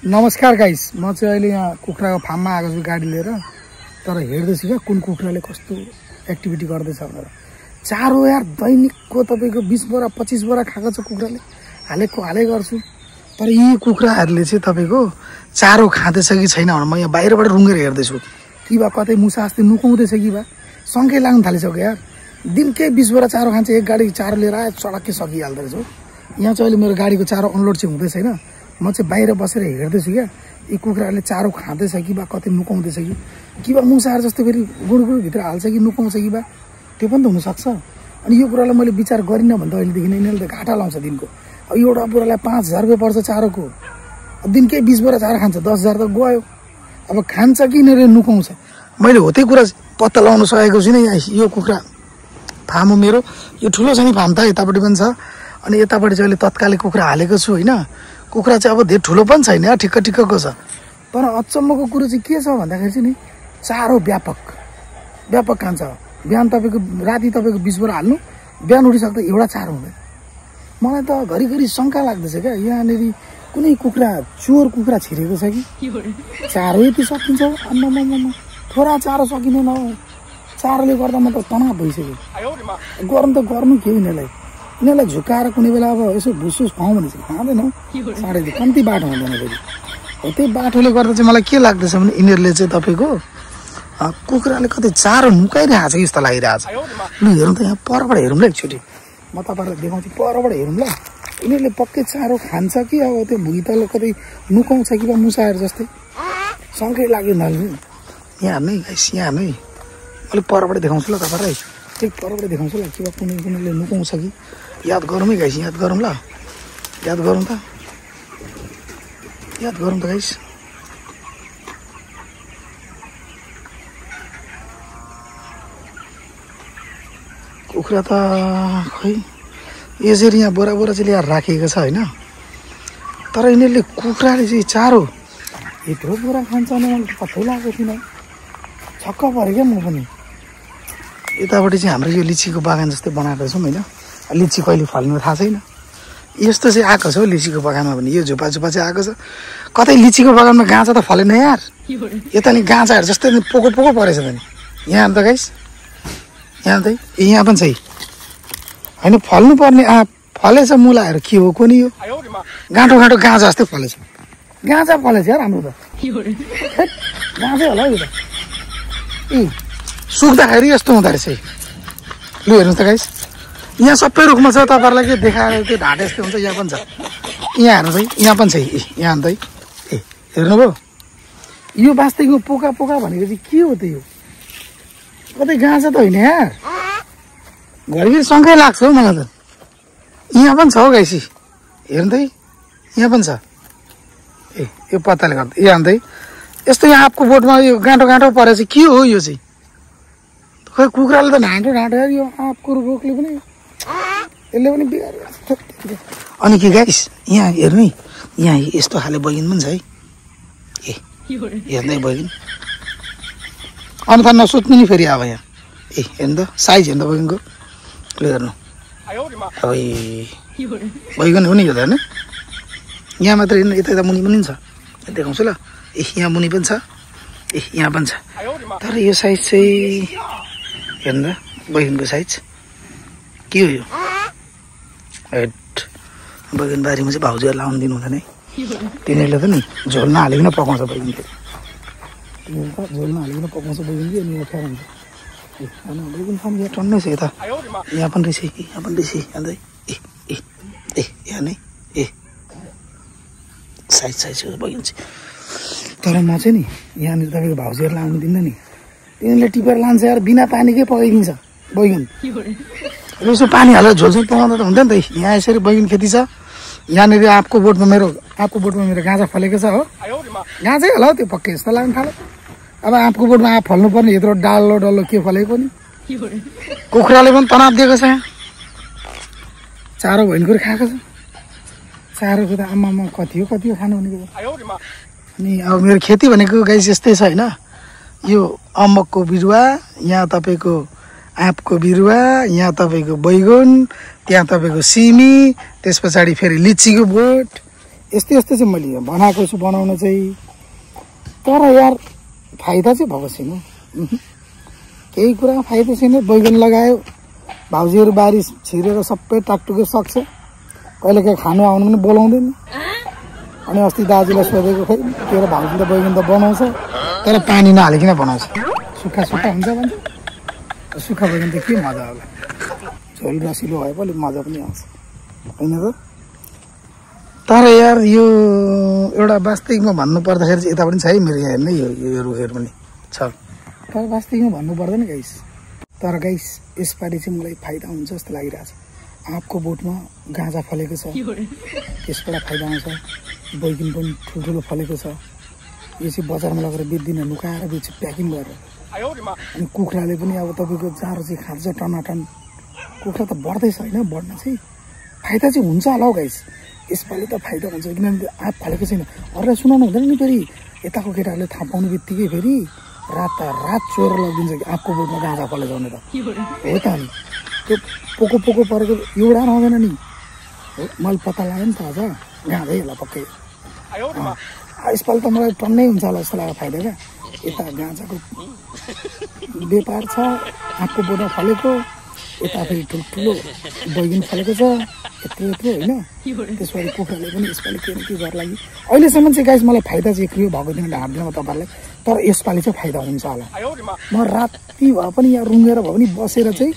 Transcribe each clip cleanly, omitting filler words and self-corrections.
नमस्कार गाइस, म चाहिँ अहिले यहाँ कुखुराको फार्ममा आएको छु गाडी लिएर। तर हेर्दैछु क्या कुन कुखुराले कस्तो एक्टिभिटी गर्दैछ भनेर। चारो यार दैनिकको तपाईको 20 बोरा 25 बोरा खाएको छ कुखुराले, हालै गर्छु। तर यी कुखुराहरूले चाहिँ तपाईको चारो खाँदैछ कि छैन भनेर म यहाँ बाहिरबाट रुँगेर हेर्दैछु। कि बा कतै मुसा अस्ति नुकाउँदैछ कि बा शङ्कै लाग्न थालिसक्यो यार। दिनकै 20 बोरा चारो खान्छ, एक गाडी चारो लिएर आयो चडक्कै सकिहाल्दो रहेछ। यहाँ चाहिँ अहिले मेरो गाडीको चारो अनलोड चाहिँ हुँदै छैन। म चाहिँ बाहिर बसेर हेर्दैछु क्या यी कुखुराहरूले चारो खाँदैछ कि बा कतै नुकाउँदैछ कि बा मुसाहरू जस्तो फेरि गुडगुड भित्र हाल्छ कि नुकाउँछ कि बा, त्यो पनि त हुनसक्छ। अनि यो कुरालाई मैले विचार गरिनँ भने त अहिलेदेखि नै यिनीहरूले त घाटा लाउँछ दिनको। अब एउटा बुढालाई 5000 रुपियाँ पर्छ चारोको, दिनकै 20 बोरा चारो खान्छ, 10,000 त गयो। अब खान्छ कि यिनीहरूले नुकाउँछ, मैले हो त्यही कुरा पत्ता लगाउन सकेको छुइनँ। यहाँ यो कुखुरा फार्म हो मेरो, यो ठुलो छ नि फार्म त, यतापट्टि पनि छ अनि यतापट्टि चाहिँ अहिले तत्कालै कुखुरा हालेको छु होइन। कुखुरा चाहिँ अब धेरै ठुलो पनि छैन, ठिक्क ठिक्कको छ। तर अचम्मको कुरो चाहिँ के छ भन्दाखेरि चाहिँ नि चारो व्यापक खान्छ। बिहान तपाईँको राति तपाईँको 20 बोरा हाल्नु, बिहान उठिसक्दा एउटा चारो हुँदैन। मलाई त घरिघरि शङ्का लाग्दैछ क्या, यहाँनिर कुनै कुखुरा चोर कुखुरा छिरेको छ कि चारो यति सकिन्छ। आम्मामा थोरा चारो सकिँदैन, चारोले गर्दा म त तनाव भइसक्यो। गरम त गर्नु के यिनीहरूलाई झुकाएर कुनै बेला अब यसो भुसुस खुवाउँ भने चाहिँ खाँदैनौँ। साढे कम्ती बाटो हुँदैन फेरि हो। त्यही बाटोले गर्दा चाहिँ मलाई के लाग्दैछ भने यिनीहरूले चाहिँ तपाईँको कुखुराले कतै चारो नुकाइरहेको छ कि जस्तो लागिरहेको छ। लु हेरौँ त, यहाँ परबाट हेरौँ ल एकचोटि, म तपाईँहरूलाई देखाउँछु। परबाट हेरौँ ल, यिनीहरूले पक्कै चारो खान्छ कि अब त्यो भुइँतल कतै नुकाउँछ कि बा मुसाहरू जस्तै सँगै लाग्यो नलिनु। यहाँ नै गाइस, यहाँ नै मैले परबाट देखाउँछु ल तपाईँलाई, त्यही परबाट देखाउँछु ल। के बा कुनैले नुकाउँछ कि याद गरौँ है गाइस, याद गरौँ ल, याद गरौँ त गाइस। कुखुरा त खै यसरी यहाँ बोरा चाहिँ ल्याएर राखिएको छ होइन। तर यिनीहरूले कुखुराले चाहिँ चारो यत्रो बोरा खान्छ भने मलाई पत्तै लागेको थिएन, छक्क परेँ क्या म पनि। यतापट्टि चाहिँ हाम्रो यो लिचीको बगान जस्तै बनाएको छौँ होइन। लिची कहिले फल्नु थाहा छैन, यस्तो चाहिँ आएको छ हौ लिचीको बगानमा पनि। यो झुपा चाहिँ आएको छ। कतै लिचीको बगानमा गाँचा त फलेन यार, यता नि गाँचाहरू जस्तै पोको परेछ त नि। यहाँ त गाइस, यहाँ त यहाँ पनि छ होइन, फल्नु पर्ने फलेछ मुलाहरू। के हो कुनि यो गाँठो गाँजा जस्तै फलेछ, गाँजा फलेछ यार हाम्रो त, गाँजै होला यो त। सुक्दाखेरि यस्तो हुँदो रहेछ। लु हेर्नुहोस् त गाइस, यहाँ सबै रुखमा छ। तपाईँहरूलाई के देखाएर त्यो ढाँटे जस्तो हुन्छ, यहाँ पनि छ। यहाँ हेर्नुहोस् है, यहाँ पनि छ यहाँ त हेर्नुभयो। यो वास्तविकमा पोका भनेको चाहिँ के हो त? यो कतै गाँजा त होइन यार, घरिघरि शङ्कै लाग्छ हौ मलाई त। यहाँ पनि छ हौ गाइसी, हेर्नु त यहाँ पनि छ। यो पत्ताले गर्दा यहाँ त यस्तो यहाँ आपको बोटमा यो गाँठो परेछ। के हो यो चाहिँ? खै कुखुराले त ढाँटो यार, यो आपको रोगले पनि यसले पनि बिगार। अनि के गाइस यहाँ हेर्नु है, यहाँ यस्तो खाले बैगुन पनि छ है। हेर्दै बैगुन अन्त नसोच्नु नि फेरि। अब यहाँ हेर्नु त साइज हेर्नु त बैगुनको, ले हेर्नु अब बैगुन हो नि यो त होइन। यहाँ मात्रै हेर्नु, यता मुनि पनि छ, देखाउँछु ल। यहाँ मुनि पनि छ, यहाँ पनि छ। तर यो साइज चाहिँ हेर्नु त बैगुनको साइज के हो यो। बैगुन बारीमा चाहिँ भाउजूहरू लाउनु दिनु हुँदैन है, तिनीहरूले त नि झोल नहालिकन पकाउँछ बैगुन। झोल नहालिकन पकाउँछ बैगुन कि अनि अप्ठ्यारो हुन्छ। बैगुन फार्म यहाँ टन्नै छ, यता यहाँ पनि रहेछ, यहाँ पनि रहेछ। अन्त यहाँ नै साइज बैगुन चाहिँ। तर म चाहिँ नि यहाँनिर तपाईँको भाउजूहरू लाउनु दिन्न नि, तिनीहरूले टिपेर लान्छ यार, बिना पानीकै पकाइदिन्छ बैगुन। यसो पानी हालेर झोलझोल पकाउँदा त हुँदैन त। यहाँ यसरी बैगुन खेती छ। यहाँनिर आपको बोटमा मेरो गाँजा फलेको छ हो, गाँजै होला हौ त्यो, पक्कै जस्तो लाग्न थाल्यो। अब आपको बोटमा आँप फल्नु पर्ने, यत्रो डल्लो के फलेको नि। कुखुराले पनि तनाव दिएको छ। यहाँ चारो भैनकुरी खाएको छ, चारोको त आमामा कति हो खानु भनेको। अनि अब मेरो खेती भनेको गाइस यस्तै छ होइन। यो अम्बकको बिरुवा, यहाँ तपाईँको आँपको बिरुवा, यहाँ तपाईँको बैगुन, त्यहाँ तपाईँको सिमी, त्यस पछाडि फेरि लिचीको बोट, यस्तै यस्तै चाहिँ मैले बनाएको छु बनाउन चाहिँ। तर यार फाइदा चाहिँ भएको छैन, केही कुरा फाइदा छैन। बैगन लगायो, भाउजूहरू बारी छिरेर सबै टाकटुके सक्छ, कहिले काहीँ खानु आउनु पनि बोलाउँदैन। अनि अस्ति दाजुलाई सोधेको, खै तेरो भाउजूले बैगन त बनाउँछ तर पानी नहालिकन बनाउँछ, सुक्खा सुक्खा हुन्छ भन्छ। सुक्खा बैगन त के मजा होला, झोल रसिलो भए पनि मजा पनि आउँछ होइन त। तर यार यो एउटा वास्तविकमा भन्नु पर्दाखेरि चाहिँ यता पनि छ है मेरो यहाँ हेर्ने, यो रुखहरू पनि छ। तर वास्तविकमा भन्नु पर्दैन गाइस। तर गाइस यसपालि चाहिँ मलाई फाइदा हुन्छ जस्तो लागिरहेछ। आँपको बोटमा गाँजा फलेको छ, त्यसबाट फाइदा आउँछ। बैगन पनि ठुल्ठुलो फलेको छ, यो चाहिँ बजारमा लगेर बेच्दिन, लुकाएर बेच्छु प्याकिङ गरेर। अनि कुखुराले पनि अब तपाईँको जाँरो चाहिँ खान्छ टनाटन। कुखुरा त बढ्दैछ होइन, बढ्न चाहिँ फाइदा चाहिँ हुन्छ होला हौ गाइस। यसपालि त फाइदा हुन्छ किनभने आँप फलेको छैन। अरूलाई सुनाउनु हुँदैन नि, फेरि यताको केटाहरूले थाहा पाउनु बित्तिकै फेरि रात चोर लगिदिन्छ कि आँपको बोटमा गाँजा फलेछ भने त हो त। अनि त्यो पोको पोको परेको एउटा नहुँदैन नि, मैले पत्ता लाग्यो नि त अझ गाँदै होला पक्कै। यसपालि त मलाई टन्नै हुन्छ होला जस्तो लाग्यो फाइदा क्या। यता गाँजाको व्यापार छ, आँपको बोटमा फलेको, यता फेरि ठुल्ठुलो बैगन फलेको छ यत्रो यत्रो होइन। त्यसपछि कुखुराले पनि यसपालि के न के गर् लागि अहिलेसम्म चाहिँ गाइस मलाई फाइदा चाहिँ एक्लै भएको दिन ढाँट्दैन तपाईँहरूलाई। तर यसपालि चाहिँ फाइदा हुन्छ होला। म राति भए पनि यहाँ रुँगेर भए पनि बसेर चाहिँ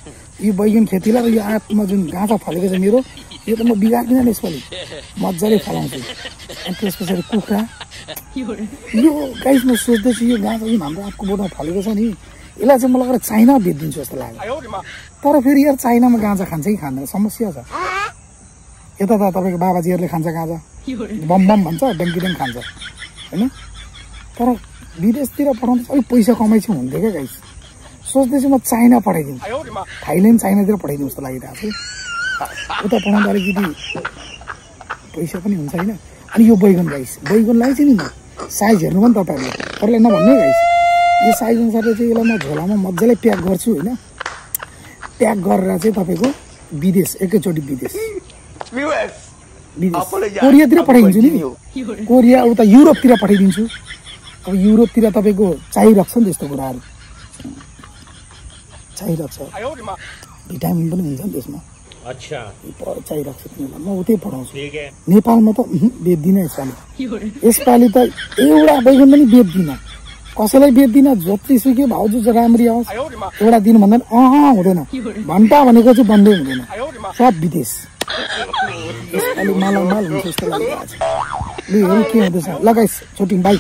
यो बैगन खेतीलाई र यो आँपमा जुन गाँजा फलेको छ मेरो, यो त म बिगार्दिनँ नि यसपालि, मजाले फलाउँछु। अनि त्यस पछाडि कुखुरा यो गाइस म सोच्दैछु यो गाँजा जुन हाम्रो आँपको बोटमा फलेको छ नि, यसलाई चाहिँ म लगेर चाइना बेचिदिन्छु जस्तो लाग्यो। तर फेरि यार चाइनामा गाँजा खान्छ कि खाँदैन समस्या छ। यता त तपाईँको बाबाजीहरूले खान्छ गाँजा, बम बम भन्छ, डङ्कीडङ खान्छ होइन। तर विदेशतिर पठाउँदा अलिक पैसा कमाइछु हुन्थ्यो क्या गाइस। सोच्दैछु म चाइना पठाइदिउँ, थाइल्यान्ड चाइनातिर पठाइदिउँ जस्तो लागिरहेको छ। उता पठाउँदा अलिकति पैसा पनि हुन्छ होइन। अनि यो बैगन गाइस, बैगनलाई चाहिँ नि साइज हेर्नु पनि तपाईँहरूले, अरूलाई नभन्नु है गाइस। यो साइज अनुसारले चाहिँ यसलाई म झोलामा मजाले प्याक गर्छु होइन। प्याक गरेर चाहिँ तपाईँको विदेश एकैचोटि विदेश कोरियातिर पठाइदिन्छु नि। कोरिया उता युरोपतिर पठाइदिन्छु। अब युरोपतिर तपाईँको चाहिरहेको छ नि त्यस्तो कुराहरू, चाहिरहेको छ, भिटामिन पनि हुन्छ नि त्यसमा, चाहिरहेको छ तिनीहरूलाई। म उतै पठाउँछु। नेपालमा त बेच्दिनँ यसपालि। यसपालि त एउटा बैगन पनि बेच्दिनँ, कसैलाई बेच्दिनँ। जतिसुकै भाउजू चाहिँ राम्ररी आओस्, एउटा दिन भन्दैन हुँदैन, घन्टा भनेको चाहिँ बन्दै हुँदैन, सब विदेश। यसपालि माल हुन्छ जस्तो लागिरहेको छ। ल हेरौँ के हुँदैछ। ल गाइस छुट्यौँ, बाई।